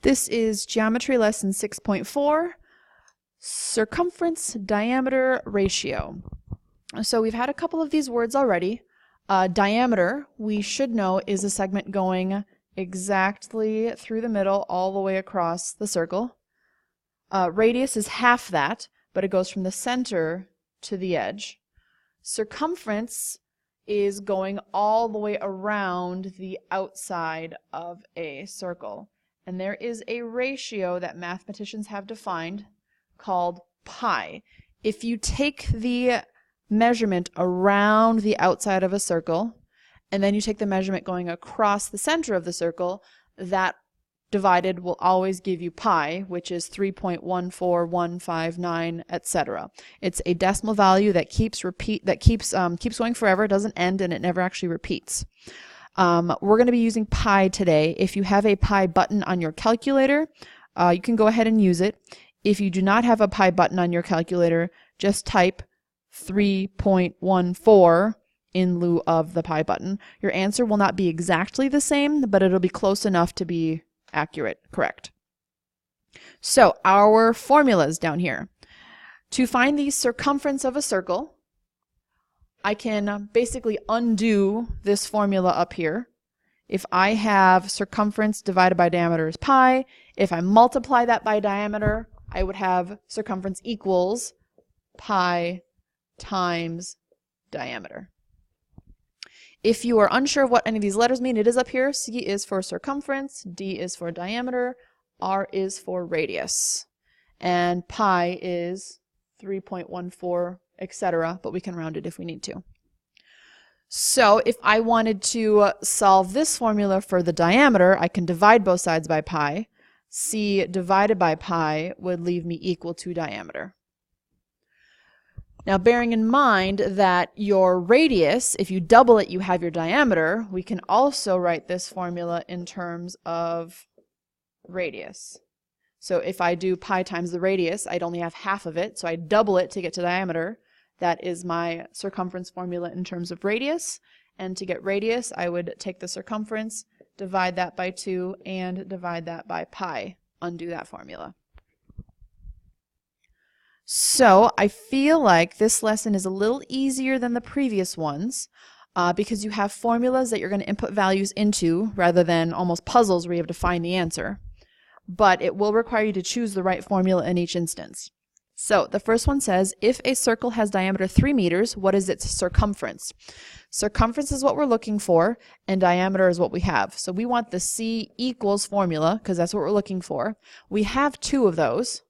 This is Geometry Lesson 6.4, Circumference Diameter Ratio. So we've had a couple of these words already. Diameter, we should know, is a segment going exactly through the middle all the way across the circle. Radius is half that, but it goes from the center to the edge. Circumference is going all the way around the outside of a circle. And there is a ratio that mathematicians have defined called pi. If you take the measurement around the outside of a circle, and then you take the measurement going across the center of the circle, that divided will always give you pi, which is 3.14159, etc. It's a decimal value that keeps going forever, doesn't end, and it never actually repeats. We're going to be using pi today. If you have a pi button on your calculator, you can go ahead and use it. If you do not have a pi button on your calculator, just type 3.14 in lieu of the pi button. Your answer will not be exactly the same, but it'll be close enough to be accurate, correct. So our formulas down here. To find the circumference of a circle, I can basically undo this formula up here. If I have circumference divided by diameter is pi, if I multiply that by diameter, I would have circumference equals pi times diameter. If you are unsure of what any of these letters mean, it is up here. C is for circumference, D is for diameter, R is for radius, and pi is 3.14, etc., but we can round it if we need to. So if I wanted to solve this formula for the diameter, I can divide both sides by pi. C divided by pi would leave me equal to diameter. Now, bearing in mind that your radius, if you double it, you have your diameter, we can also write this formula in terms of radius. So if I do pi times the radius, I'd only have half of it, so I double it to get to diameter. That is my circumference formula in terms of radius. And to get radius, I would take the circumference, divide that by 2, and divide that by pi. Undo that formula. So I feel like this lesson is a little easier than the previous ones because you have formulas that you're going to input values into rather than almost puzzles where you have to find the answer. But it will require you to choose the right formula in each instance. So the first one says, if a circle has diameter 3 meters, what is its circumference? Circumference is what we're looking for, and diameter is what we have. So we want the C equals formula, because that's what we're looking for. We have 2 of those.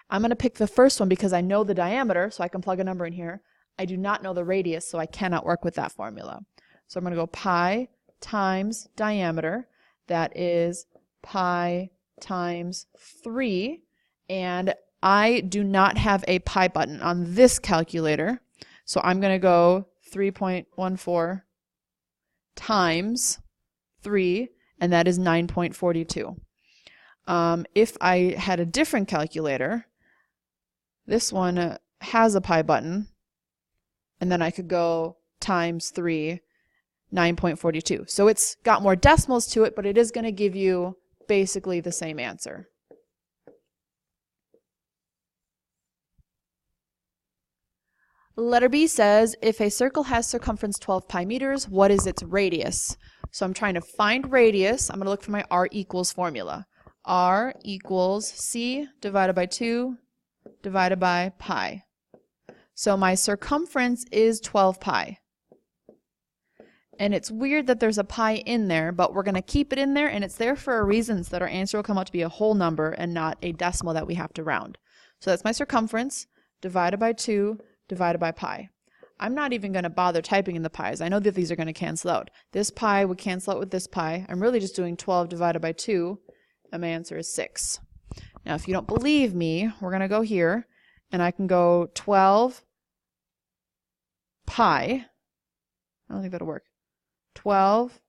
I'm going to pick the first one because I know the diameter, so I can plug a number in here. I do not know the radius, so I cannot work with that formula. So I'm going to go pi times diameter. That is pi times 3, and I do not have a pi button on this calculator, so I'm going to go 3.14 times 3, and that is 9.42. If I had a different calculator, this one has a pi button, and then I could go times 3, 9.42. So it's got more decimals to it, but it is going to give you basically the same answer. Letter B says, if a circle has circumference 12 pi meters, what is its radius? So I'm trying to find radius. I'm going to look for my R equals formula. R equals C divided by 2 divided by pi. So my circumference is 12 pi. And it's weird that there's a pi in there, but we're going to keep it in there, and it's there for a reason so that our answer will come out to be a whole number and not a decimal that we have to round. So that's my circumference divided by 2 divided by pi. I'm not even going to bother typing in the pi's. I know that these are going to cancel out. This pi would cancel out with this pi. I'm really just doing 12 divided by 2, and my answer is 6. Now, if you don't believe me, we're going to go here, and I can go 12 pi. I don't think that'll work. 12,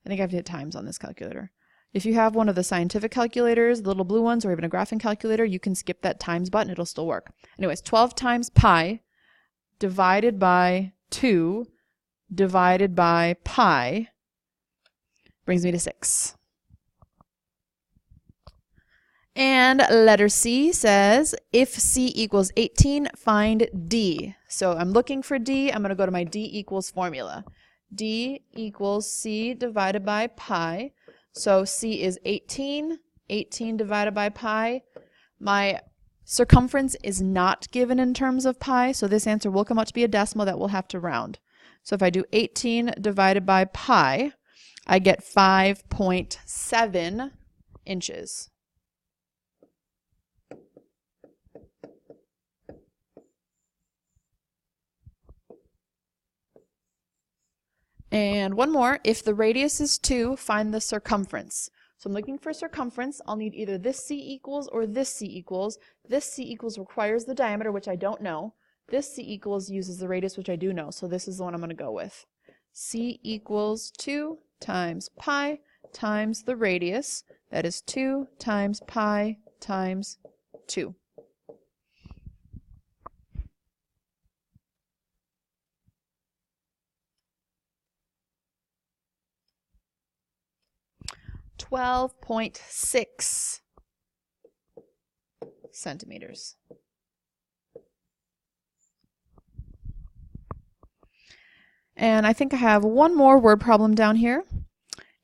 I think I have to hit times on this calculator. If you have one of the scientific calculators, the little blue ones, or even a graphing calculator, you can skip that times button. It'll still work. Anyways, 12 times pi divided by 2 divided by pi brings me to 6. And letter C says, if C equals 18, find D. So I'm looking for D. I'm going to go to my D equals formula. D equals C divided by pi. So C is 18. 18 divided by pi. My circumference is not given in terms of pi, so this answer will come out to be a decimal that we'll have to round. So if I do 18 divided by pi, I get 5.7 inches. And one more, if the radius is 2, find the circumference. So I'm looking for circumference. I'll need either this C equals or this C equals. This C equals requires the diameter, which I don't know. This C equals uses the radius, which I do know. So this is the one I'm going to go with. C equals 2 times pi times the radius. That is 2 times pi times 2. .6 centimeters. And I think I have one more word problem down here.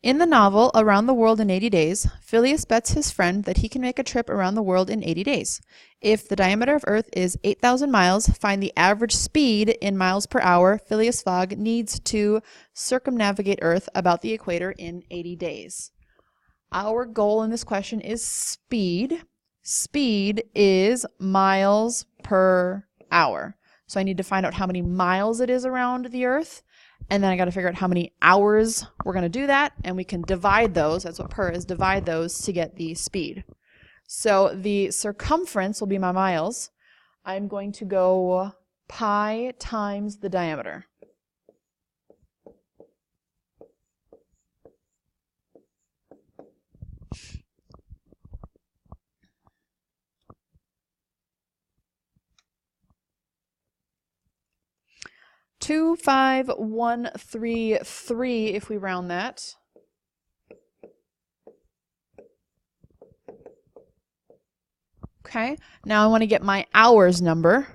In the novel Around the World in 80 Days, Phileas bets his friend that he can make a trip around the world in 80 days. If the diameter of Earth is 8,000 miles, find the average speed in miles per hour Phileas Fogg needs to circumnavigate Earth about the equator in 80 days. Our goal in this question is speed. Speed is miles per hour. So I need to find out how many miles it is around the Earth, and then I got to figure out how many hours we're going to do that, and we can divide those, that's what per is, divide those to get the speed. So the circumference will be my miles. I'm going to go pi times the diameter. Two, 5, 1, 3, 3 if we round that. Okay, now I want to get my hours number,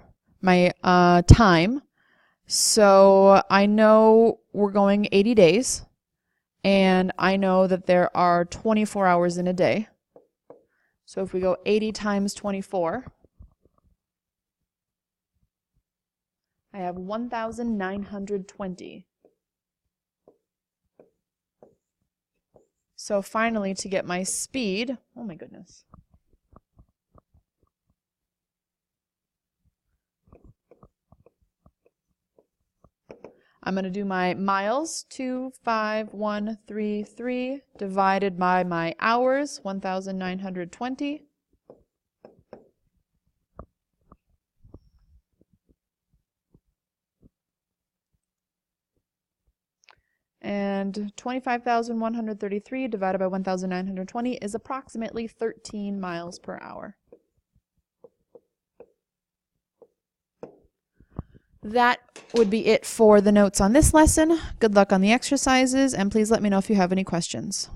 my time. So I know we're going 80 days, and I know that there are 24 hours in a day. So if we go 80 times 24, I have 1,920. So finally, to get my speed, oh my goodness. I'm going to do my miles, 2, 5, 1, 3, 3, divided by my hours, 1,920. And 25,133 divided by 1,920 is approximately 13 miles per hour. That would be it for the notes on this lesson. Good luck on the exercises, and please let me know if you have any questions.